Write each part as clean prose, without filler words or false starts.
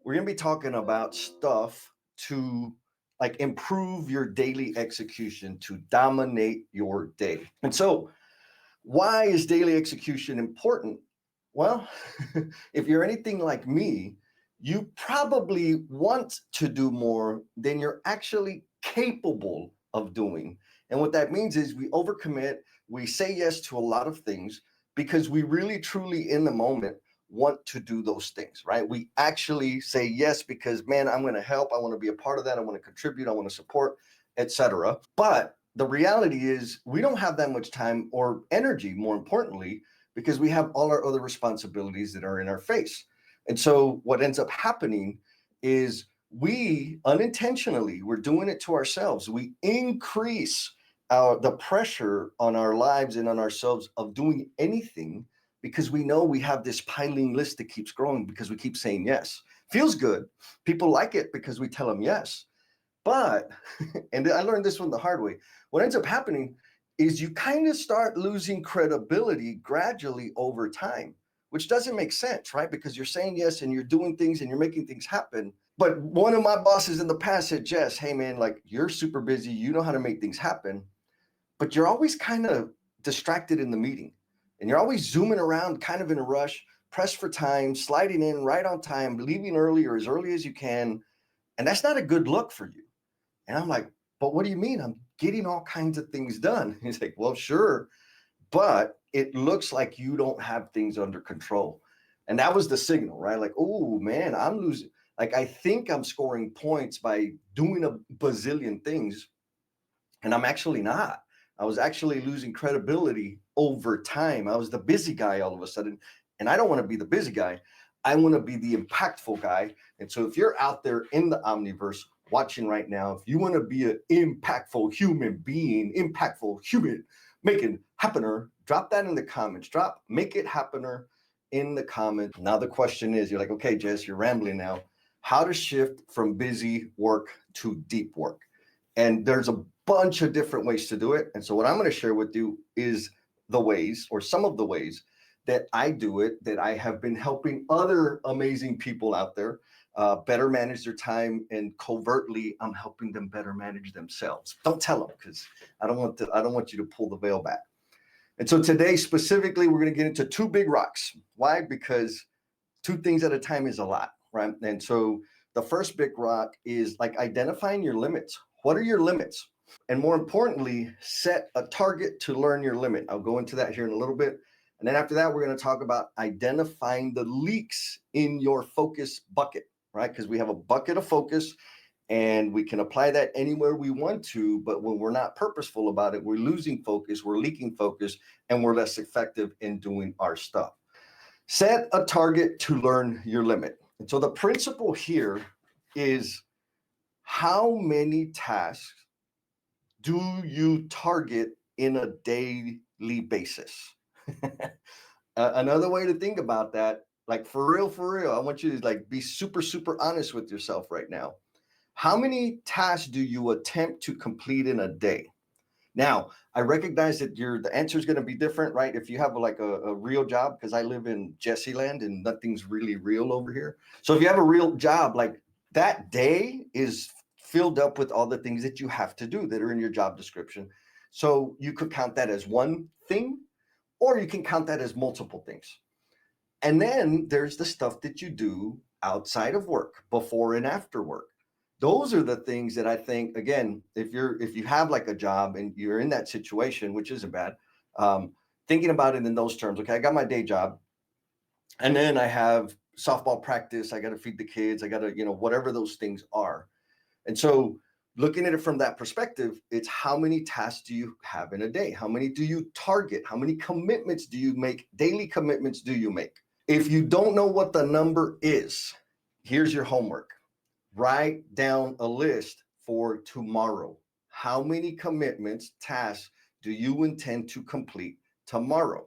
We're going to be talking about stuff to like improve your daily execution to dominate your day. And so, why is daily execution important? Well, if you're anything like me, you probably want to do more than you're actually capable of doing. And what that means is we overcommit, we say yes to a lot of things because we really, truly, in the moment, want to do those things, right? We actually say yes because, man, I'm going to help. I want to be a part of that. I want to contribute. I want to support, etc. But the reality is we don't have that much time or energy, more importantly, because we have all our other responsibilities that are in our face. And so what ends up happening is we unintentionally, we're doing it to ourselves. We increase the pressure on our lives and on ourselves of doing anything because we know we have this piling list that keeps growing because we keep saying yes. Feels good. People like it because we tell them yes. But, and I learned this one the hard way, what ends up happening is you kind of start losing credibility gradually over time, which doesn't make sense, right? Because you're saying yes and you're doing things and you're making things happen. But one of my bosses in the past said, Jess, hey man, like you're super busy, you know how to make things happen, but you're always kind of distracted in the meeting and you're always zooming around, kind of in a rush, pressed for time, sliding in right on time, leaving early or as early as you can. And that's not a good look for you. And I'm like, but what do you mean? I'm getting all kinds of things done. He's like, well, sure, but it looks like you don't have things under control. And that was the signal, right? Like, oh man, I'm losing. Like, I think I'm scoring points by doing a bazillion things, and I'm actually not. I was actually losing credibility over time. I was the busy guy all of a sudden, and I don't want to be the busy guy. I want to be the impactful guy. And so if you're out there in the omniverse watching right now, if you want to be an impactful human being, impactful human, making happener, drop that in the comments. Drop make it happener in the comments. Now the question is, you're like, okay, Jess, you're rambling now. How to shift from busy work to deep work. And there's a bunch of different ways to do it. And so what I'm going to share with you is the ways, or some of the ways that I do it, that I have been helping other amazing people out there better manage their time, and covertly I'm helping them better manage themselves. Don't tell them, because I don't want you to pull the veil back. And so today specifically, we're going to get into two big rocks. Why? Because two things at a time is a lot, right? And so the first big rock is like identifying your limits. What are your limits? And more importantly, set a target to learn your limit. I'll go into that here in a little bit. And then after that, we're going to talk about identifying the leaks in your focus bucket, right? Because we have a bucket of focus and we can apply that anywhere we want to. But when we're not purposeful about it, we're losing focus, we're leaking focus, and we're less effective in doing our stuff. Set a target to learn your limit. And so the principle here is, how many tasks do you target in a daily basis? Another way to think about that, like for real, I want you to like be super, super honest with yourself right now. How many tasks do you attempt to complete in a day? Now, I recognize that the answer is going to be different, right? If you have like a real job, because I live in Jesse land and nothing's really real over here. So if you have a real job, like that day is filled up with all the things that you have to do that are in your job description. So you could count that as one thing, or you can count that as multiple things. And then there's the stuff that you do outside of work, before and after work. Those are the things that I think, again, if you have like a job and you're in that situation, which isn't bad, thinking about it in those terms. Okay, I got my day job, and then I have softball practice. I got to feed the kids. I got to, whatever those things are. And so looking at it from that perspective, it's how many tasks do you have in a day? How many do you target? How many commitments do you make? Daily commitments do you make? If you don't know what the number is, here's your homework. Write down a list for tomorrow. How many commitments, tasks do you intend to complete tomorrow?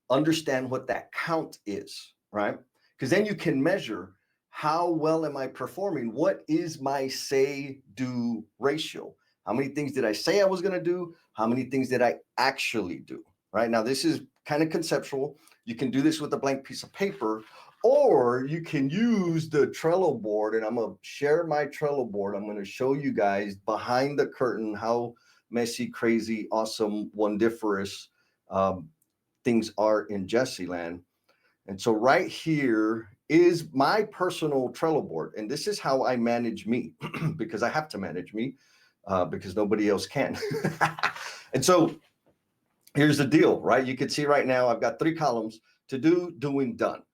Understand what that count is, right? Because then you can measure, how well am I performing? What is my say-do ratio? How many things did I say I was going to do? How many things did I actually do? Right now, this is kind of conceptual. You can do this with a blank piece of paper, Or you can use the Trello board, and I'm going to share my Trello board. I'm going to show you guys behind the curtain how messy, crazy, awesome, wondiferous things are in Jesse land. And so right here is my personal Trello board. And this is how I manage me because I have to manage me because nobody else can. And so here's the deal, right? You can see right now I've got 3 columns: to do, doing, done.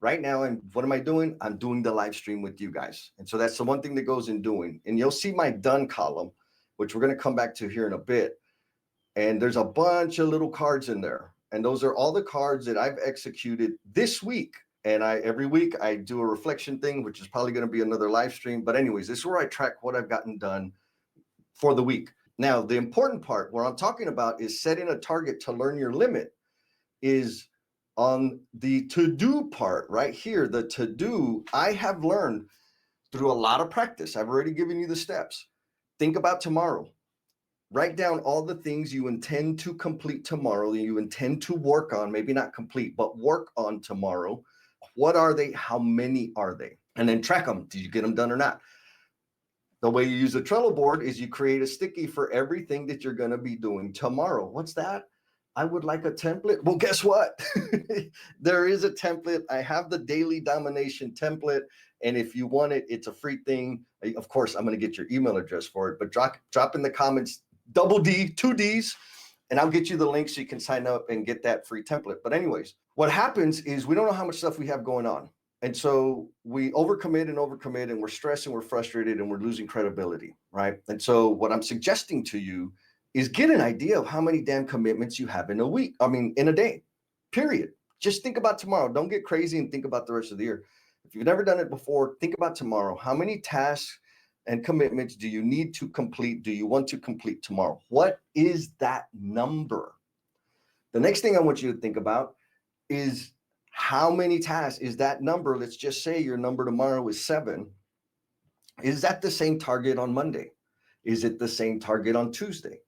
Right now, and what am I doing? I'm doing the live stream with you guys. And so that's the one thing that goes in doing. And you'll see my done column, which we're going to come back to here in a bit. And there's a bunch of little cards in there. And those are all the cards that I've executed this week. And every week I do a reflection thing, which is probably going to be another live stream. But anyways, this is where I track what I've gotten done for the week. Now, the important part, what I'm talking about is setting a target to learn your limit, is on the to-do part right here. The to-do, I have learned through a lot of practice. I've already given you the steps. Think about tomorrow. Write down all the things you intend to complete tomorrow, that you intend to work on, maybe not complete, but work on tomorrow. What are they? How many are they? And then track them. Did you get them done or not? The way you use the Trello board is you create a sticky for everything that you're going to be doing tomorrow. What's that? I would like a template. Well, guess what? There is a template. I have the Daily Domination template. And if you want it, it's a free thing. Of course, I'm going to get your email address for it, but drop in the comments, double D, 2 Ds, and I'll get you the link so you can sign up and get that free template. But anyways, what happens is we don't know how much stuff we have going on. And so we overcommit, and we're stressed, and we're frustrated, and we're losing credibility, right? And so what I'm suggesting to you is get an idea of how many damn commitments you have in a week. I mean, in a day, period. Just think about tomorrow. Don't get crazy and think about the rest of the year. If you've never done it before, think about tomorrow. How many tasks and commitments do you need to complete? Do you want to complete tomorrow? What is that number? The next thing I want you to think about is how many tasks is that number. Let's just say your number tomorrow is 7. Is that the same target on Monday? Is it the same target on Tuesday?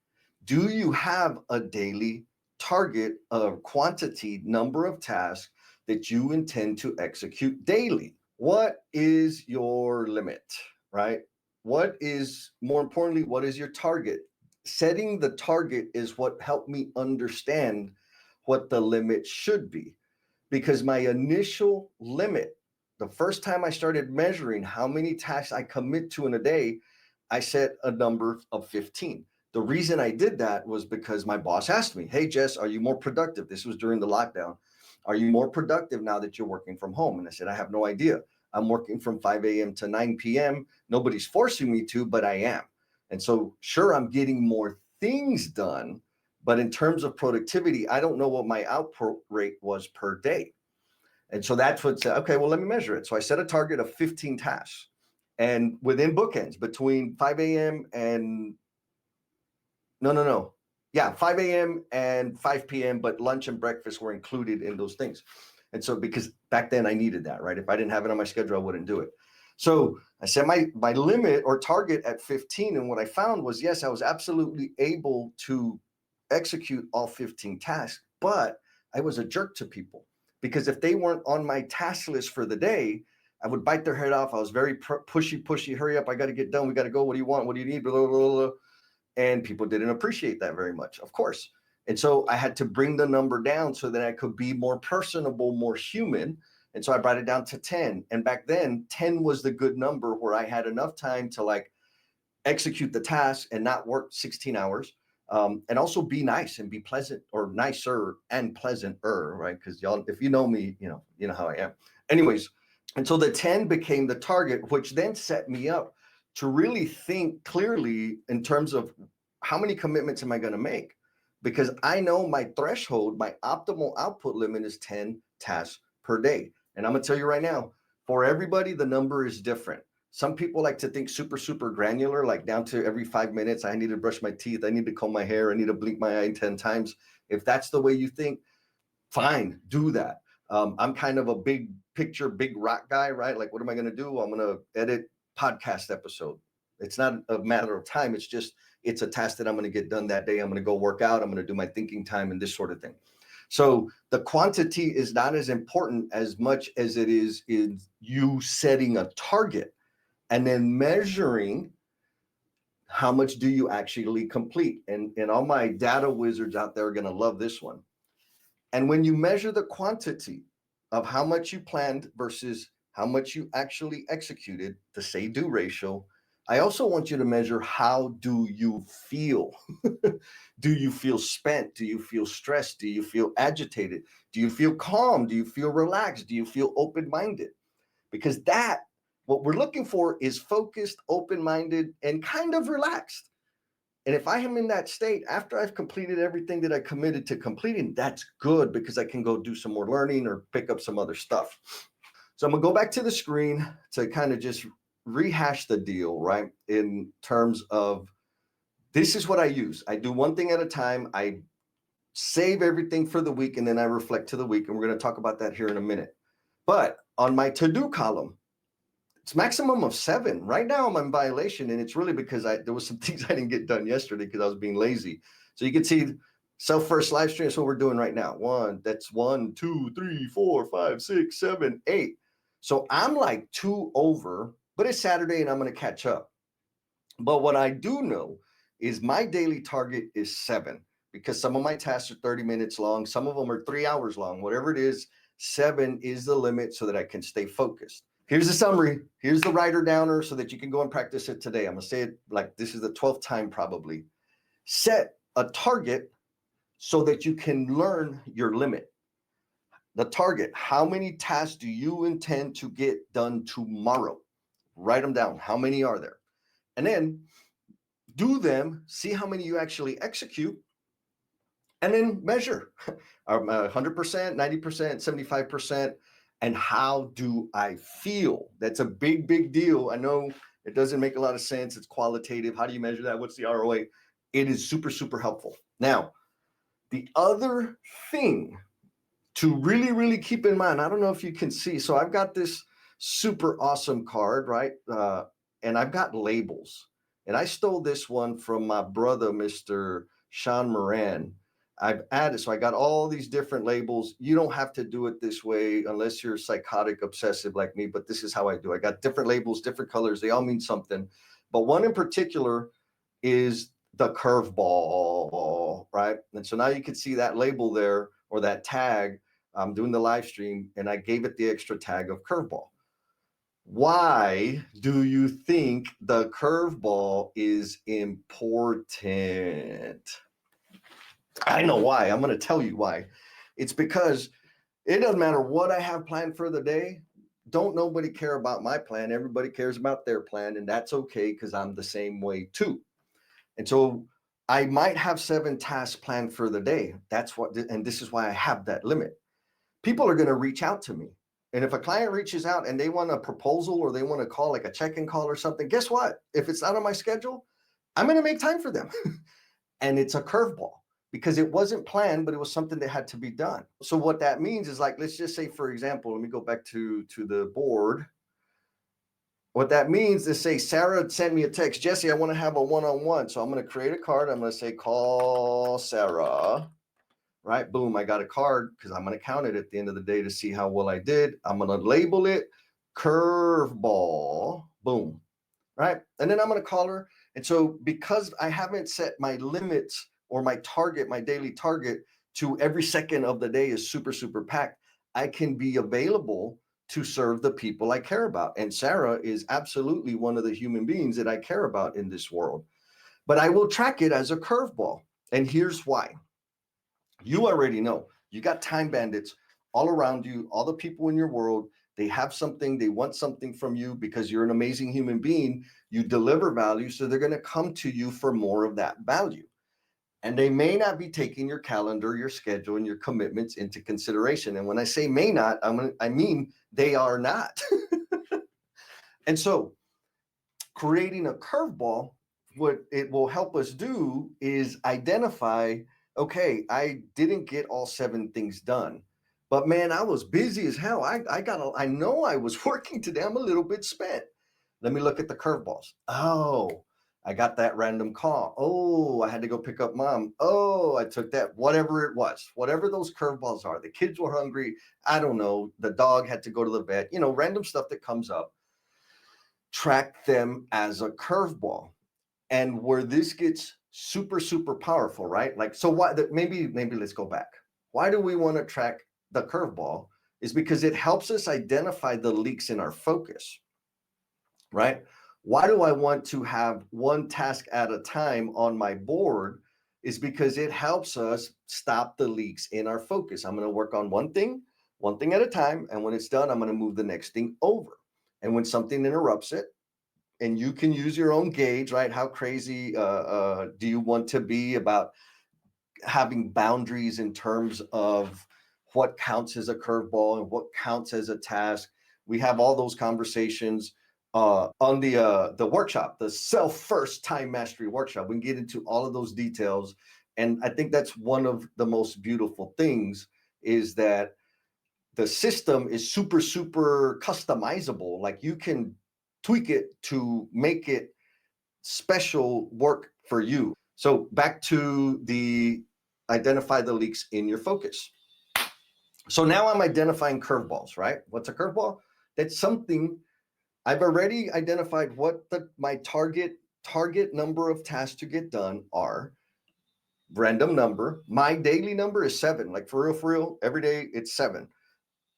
Do you have a daily target of quantity, number of tasks that you intend to execute daily? What is your limit, right? What is, more importantly, what is your target? Setting the target is what helped me understand what the limit should be. Because my initial limit, the first time I started measuring how many tasks I commit to in a day, I set a number of 15. The reason I did that was because my boss asked me, hey, Jess, are you more productive? This was during the lockdown. Are you more productive now that you're working from home? And I said, I have no idea. I'm working from 5 a.m. to 9 p.m. Nobody's forcing me to, but I am. And so, sure, I'm getting more things done, but in terms of productivity, I don't know what my output rate was per day. And so that's what said, okay, well, let me measure it. So I set a target of 15 tasks, and within bookends between 5 a.m. and 5 a.m. and 5 p.m., but lunch and breakfast were included in those things. And so, because back then I needed that, right? If I didn't have it on my schedule, I wouldn't do it. So I set my limit or target at 15. And what I found was, yes, I was absolutely able to execute all 15 tasks, but I was a jerk to people because if they weren't on my task list for the day, I would bite their head off. I was very pushy, hurry up. I got to get done. We got to go. What do you want? What do you need? Blah, blah, blah, blah. And people didn't appreciate that very much, of course. And so I had to bring the number down so that I could be more personable, more human. And so I brought it down to 10. And back then, 10 was the good number where I had enough time to like execute the task and not work 16 hours. And also be nice and be pleasant, or nicer and pleasanter, right? Because y'all, if you know me, you know how I am. Anyways, and so the 10 became the target, which then set me up to really think clearly in terms of how many commitments am I going to make? Because I know my threshold, my optimal output limit is 10 tasks per day. And I'm going to tell you right now, for everybody, the number is different. Some people like to think super, super granular, like down to every 5 minutes, I need to brush my teeth, I need to comb my hair, I need to blink my eye 10 times. If that's the way you think, fine, do that. I'm kind of a big picture, big rock guy, right? Like, what am I going to do? I'm going to edit podcast episode. It's not a matter of time. It's a task that I'm going to get done that day. I'm going to go work out. I'm going to do my thinking time and this sort of thing. So the quantity is not as important as much as it is in you setting a target and then measuring how much do you actually complete. And all my data wizards out there are going to love this one. And when you measure the quantity of how much you planned versus how much you actually executed, the say-do ratio, I also want you to measure how do you feel? Do you feel spent? Do you feel stressed? Do you feel agitated? Do you feel calm? Do you feel relaxed? Do you feel open-minded? Because what we're looking for is focused, open-minded, and kind of relaxed. And if I am in that state after I've completed everything that I committed to completing, that's good because I can go do some more learning or pick up some other stuff. So I'm gonna go back to the screen to kind of just rehash the deal, right? In terms of this is what I use. I do one thing at a time. I save everything for the week and then I reflect to the week. And we're going to talk about that here in a minute. But on my to-do column, it's maximum of 7. Right now I'm in violation, and it's really because there was some things I didn't get done yesterday because I was being lazy. So you can see self-first live stream is what we're doing right now. 1, 2, 3, 4, 5, 6, 7, 8. So I'm like 2 over, but it's Saturday and I'm going to catch up. But what I do know is my daily target is 7 because some of my tasks are 30 minutes long. Some of them are 3 hours long. Whatever it is, 7 is the limit so that I can stay focused. Here's the summary. Here's the writer downer so that you can go and practice it today. I'm going to say it like this is the 12th time probably. Set a target so that you can learn your limit. The target, how many tasks do you intend to get done tomorrow? Write them down. How many are there? And then do them, see how many you actually execute, and then measure 100%, 90%, 75%. And how do I feel? That's a big, big deal. I know it doesn't make a lot of sense. It's qualitative. How do you measure that? What's the ROA? It is super, super helpful. Now, the other thing to really, really keep in mind, I don't know if you can see. So I've got this super awesome card, right? And I've got labels. And I stole this one from my brother, Mr. Sean Moran. I've added, so I got all these different labels. You don't have to do it this way unless you're psychotic obsessive like me, but this is how I do. I got different labels, different colors. They all mean something. But one in particular is the curveball, right? And so now you can see that label there or that tag. I'm doing the live stream and I gave it the extra tag of curveball. Why do you think the curveball is important? I know why. I'm going to tell you why. It's because it doesn't matter what I have planned for the day. Don't nobody care about my plan. Everybody cares about their plan, and that's okay because I'm the same way too. And so I might have 7 tasks planned for the day. And this is why I have that limit. People are going to reach out to me. And if a client reaches out and they want a proposal or they want to call like a check-in call or something, guess what? If it's not on my schedule, I'm going to make time for them. And it's a curveball because it wasn't planned, but it was something that had to be done. So what that means is like, let's just say, for example, let me go back to the board. What that means is say, Sarah sent me a text, Jesse, I want to have a one-on-one. So I'm going to create a card. I'm going to say, call Sarah. Right? Boom, I got a card because I'm going to count it at the end of the day to see how well I did. I'm going to label it curveball. Boom. Right? And then I'm going to call her. And so because I haven't set my limits or my target, my daily target to every second of the day is super, super packed, I can be available to serve the people I care about. And Sarah is absolutely one of the human beings that I care about in this world. But I will track it as a curveball. And here's why. You already know you got time bandits all around you, all the people in your world. They have something, they want something from you because you're an amazing human being. You deliver value, so they're going to come to you for more of that value. And they may not be taking your calendar, your schedule, and your commitments into consideration. And when I say may not, I mean they are not. And so creating a curveball, what it will help us do is identify, okay, I didn't get all 7 things done, but man, I was busy as hell. I know I was working today. I'm a little bit spent. Let me look at the curveballs. Oh, I got that random call. Oh, I had to go pick up mom. Oh, I took that, whatever it was, whatever those curveballs are. The kids were hungry. I don't know. The dog had to go to the vet, random stuff that comes up. Track them as a curveball. And where this gets super, super powerful, right? Like, so why maybe let's go back. Why do we want to track the curveball? Is because it helps us identify the leaks in our focus, right? Why do I want to have one task at a time on my board? Is because it helps us stop the leaks in our focus. I'm going to work on one thing at a time. And when it's done, I'm going to move the next thing over. And when something interrupts it, and you can use your own gauge, right? How crazy do you want to be about having boundaries in terms of what counts as a curveball and what counts as a task? We have all those conversations on the workshop, the self-first time mastery workshop. We can get into all of those details. And I think that's one of the most beautiful things, is that the system is super, super customizable. Like, you can tweak it to make it special work for you. So back to the identify the leaks in your focus. So now I'm identifying curveballs, right? What's a curveball? That's something I've already identified what my target number of tasks to get done are. Random number. My daily number is 7. Like, for real, every day it's 7.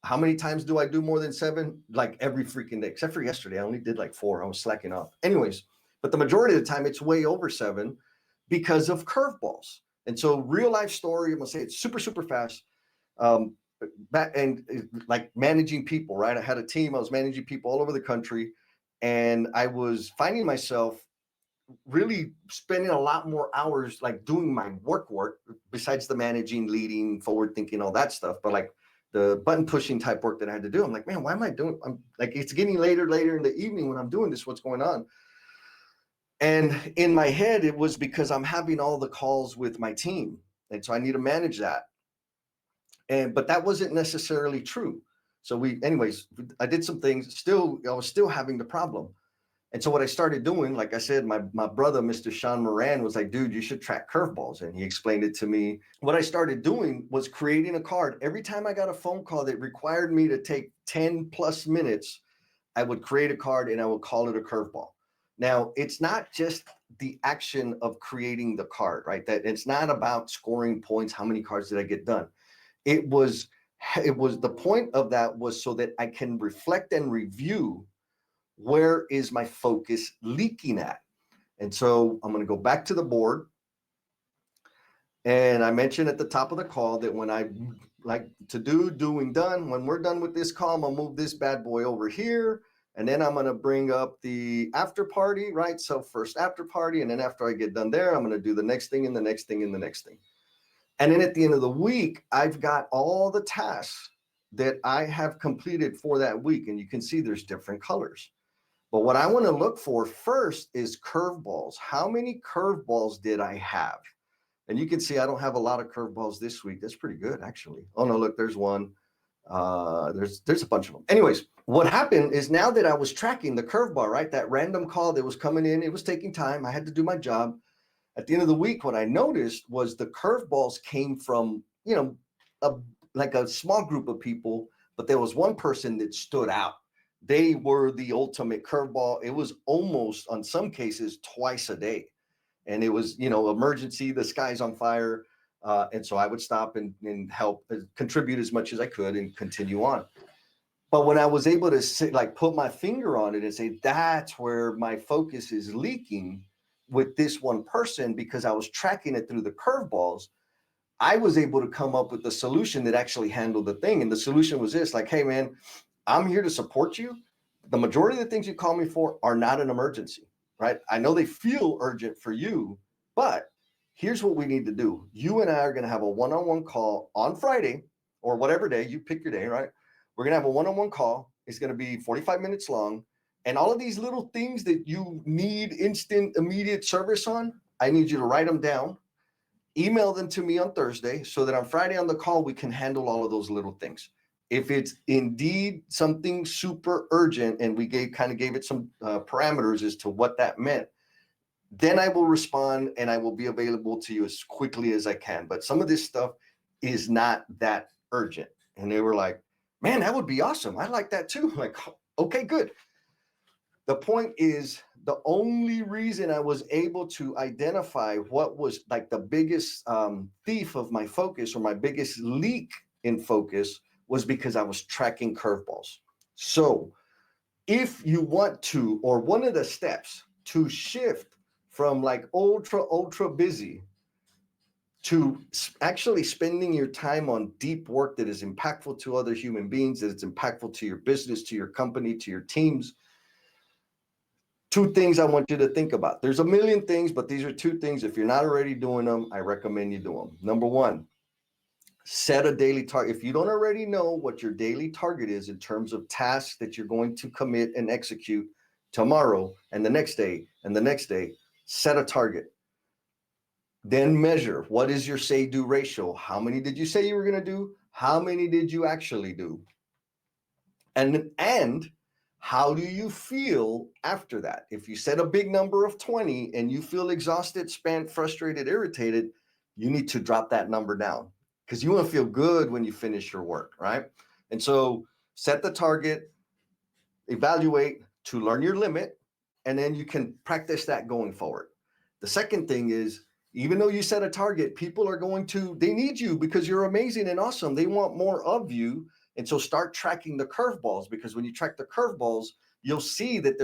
How many times do I do more than 7? Like, every freaking day, except for yesterday. I only did like 4. I was slacking off. Anyways, but the majority of the time it's way over 7 because of curveballs. And so, real life story, I'm gonna say it super, super fast. Back and like managing people, right? I had a team. I was managing people all over the country, and I was finding myself really spending a lot more hours like doing my work besides the managing, leading, forward thinking, all that stuff. But like the button pushing type work that I had to do, I'm like, man, why am I doing? I'm like, it's getting later in the evening when I'm doing this. What's going on? And in my head, it was because I'm having all the calls with my team, and so I need to manage that. But that wasn't necessarily true. So anyways, I did some things. I was still having the problem. And so what I started doing, like I said, my brother, Mr. Sean Moran, was like, dude, you should track curveballs. And he explained it to me. What I started doing was creating a card. Every time I got a phone call that required me to take 10 plus minutes, I would create a card and I would call it a curveball. Now, it's not just the action of creating the card, right? That it's not about scoring points. How many cards did I get done? It was the point of that was so that I can reflect and review, where is my focus leaking at? And so I'm going to go back to the board. And I mentioned at the top of the call that when I like to doing done, when we're done with this call, I'm going to move this bad boy over here. And then I'm going to bring up the after party, right? So first after party. And then after I get done there, I'm going to do the next thing and the next thing and the next thing. And then at the end of the week, I've got all the tasks that I have completed for that week. And you can see there's different colors. But what I want to look for first is curveballs. How many curveballs did I have? And you can see I don't have a lot of curveballs this week. That's pretty good, actually. Oh, no, look, there's one. There's a bunch of them. Anyways, what happened is, now that I was tracking the curveball, right, that random call that was coming in, it was taking time. I had to do my job. At the end of the week, what I noticed was the curveballs came from, like a small group of people, but there was one person that stood out. They were the ultimate curveball. It was almost, on some cases, twice a day. And it was, emergency, the sky's on fire. And so I would stop and help contribute as much as I could and continue on. But when I was able to put my finger on it and say, that's where my focus is leaking with this one person, because I was tracking it through the curveballs, I was able to come up with the solution that actually handled the thing. And the solution was this, like, hey, man, I'm here to support you. The majority of the things you call me for are not an emergency, right? I know they feel urgent for you, but here's what we need to do. You and I are going to have a one-on-one call on Friday, or whatever day, you pick your day, right? We're going to have a one-on-one call. It's going to be 45 minutes long. And all of these little things that you need instant, immediate service on, I need you to write them down, email them to me on Thursday, so that on Friday on the call, we can handle all of those little things. If it's indeed something super urgent, and we gave it some parameters as to what that meant, then I will respond and I will be available to you as quickly as I can. But some of this stuff is not that urgent. And they were like, man, that would be awesome. I like that too. I'm like, okay, good. The point is, the only reason I was able to identify what was like the biggest thief of my focus, or my biggest leak in focus, was because I was tracking curveballs. So if you want to, or one of the steps to shift from like ultra busy to actually spending your time on deep work that is impactful to other human beings, that it's impactful to your business, to your company, to your teams, two things I want you to think about. There's a million things, but these are two things. If you're not already doing them, I recommend you do them. Number one, set a daily target. If you don't already know what your daily target is in terms of tasks that you're going to commit and execute tomorrow and the next day and the next day, set a target. Then measure, what is your say-do ratio? How many did you say you were going to do? How many did you actually do? And how do you feel after that? If you set a big number of 20 and you feel exhausted, spent, frustrated, irritated, you need to drop that number down, because you want to feel good when you finish your work, right? And so set the target, evaluate to learn your limit, and then you can practice that going forward. The second thing is, even though you set a target, people are going to, they need you because you're amazing and awesome. They want more of you. And so start tracking the curveballs, because when you track the curveballs, you'll see that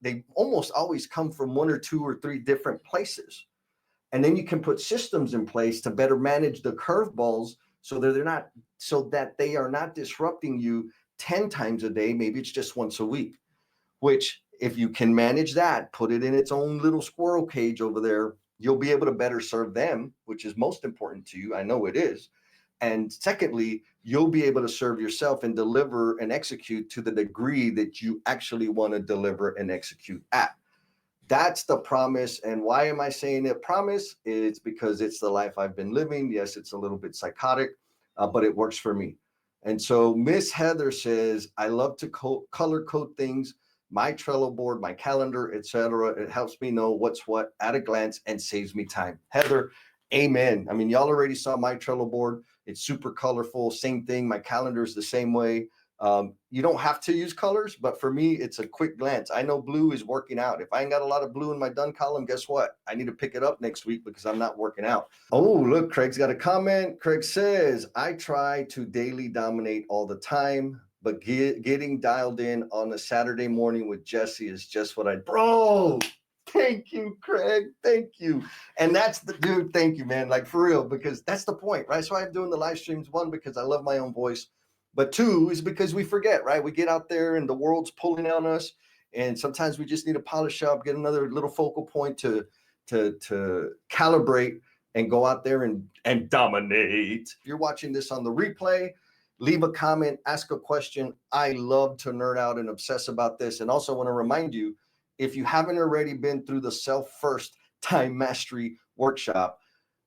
they almost always come from one or two or three different places. And then you can put systems in place to better manage the curveballs so that they are not disrupting you 10 times a day. Maybe it's just once a week, which, if you can manage that, put it in its own little squirrel cage over there, you'll be able to better serve them, which is most important to you. I know it is. And secondly, you'll be able to serve yourself and deliver and execute to the degree that you actually want to deliver and execute at. That's the promise. And why am I saying it promise? It's because it's the life I've been living. Yes, it's a little bit psychotic, but it works for me. And so Miss Heather says, I love to color code things, my Trello board, my calendar, etc. It helps me know what's what at a glance and saves me time. Heather, amen. I mean, y'all already saw my Trello board. It's super colorful. Same thing. My calendar is the same way. You don't have to use colors, but for me, it's a quick glance. I know blue is working out. If I ain't got a lot of blue in my done column, guess what? I need to pick it up next week because I'm not working out. Oh, look, Craig's got a comment. Craig says, I try to daily dominate all the time, but getting dialed in on a Saturday morning with Jesse is just what bro. Thank you, Craig. Thank you. And that's the dude. Thank you, man. Like, for real, because that's the point, right? So I'm doing the live streams, one, because I love my own voice, but two is because we forget, right? We get out there and the world's pulling on us, and sometimes we just need to polish up, get another little focal point to calibrate and go out there and dominate. If you're watching this on the replay, leave a comment, ask a question. I love to nerd out and obsess about this. And also want to remind you, if you haven't already been through the Self-First Time Mastery Workshop,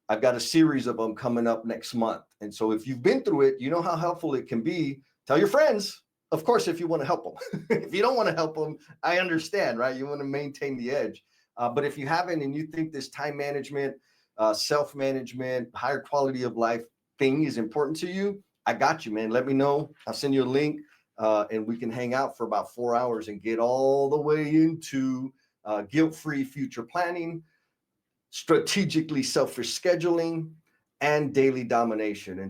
I've got a series of them coming up next month. And so if you've been through it, you know how helpful it can be. Tell your friends, of course, if you want to help them. If you don't want to help them, I understand, right? You want to maintain the edge. But if you haven't and you think this time management, self-management, higher quality of life thing is important to you, I got you, man. Let me know. I'll send you a link and we can hang out for about 4 hours and get all the way into guilt-free future planning, strategically selfish scheduling, and daily domination.